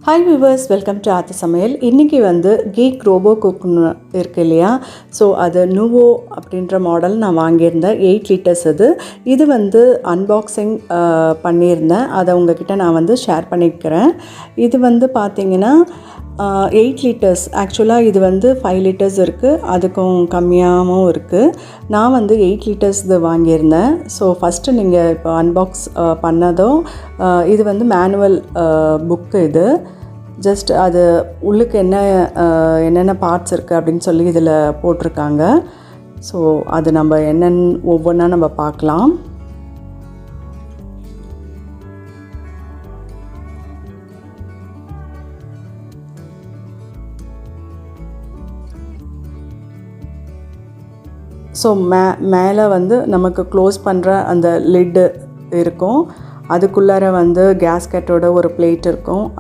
Hi viewers, welcome to Aarthi Samayal. இன்றைக்கி வந்து geek robot குக்னு இருக்குது இல்லையா? ஸோ அது நுவோ அப்படின்ற மாடல் நான் வாங்கியிருந்தேன். 8 லிட்டர்ஸ் இது வந்து அன்பாக்சிங் பண்ணியிருந்தேன். அதை உங்ககிட்ட நான் வந்து ஷேர் பண்ணிக்கிறேன். இது வந்து பார்த்திங்கன்னா 8 லிட்டர்ஸ். ஆக்சுவலாக இது வந்து 5 லிட்டர்ஸ் இருக்குது, அதுக்கும் கம்மியாகவும் இருக்குது. நான் வந்து 8 லிட்டர்ஸ் வாங்கியிருந்தேன். ஸோ ஃபஸ்ட்டு நீங்கள் இப்போ அன்பாக்ஸ் பண்ணதும் இது வந்து மேனுவல் புக்கு. இது ஜஸ்ட் அது உள்ளுக்கு என்னென்ன பார்ட்ஸ் இருக்குது அப்படின்னு சொல்லி இதில் போட்டிருக்காங்க. ஸோ அது நம்ம என்னென்னு ஒவ்வொன்றா நம்ம பார்க்கலாம். ஸோ மேலே வந்து நமக்கு க்ளோஸ் பண்ணுற அந்த லிட்டு இருக்கும். அதுக்குள்ளார வந்து கேஸ்கட்டோட ஒரு பிளேட் இருக்கும்.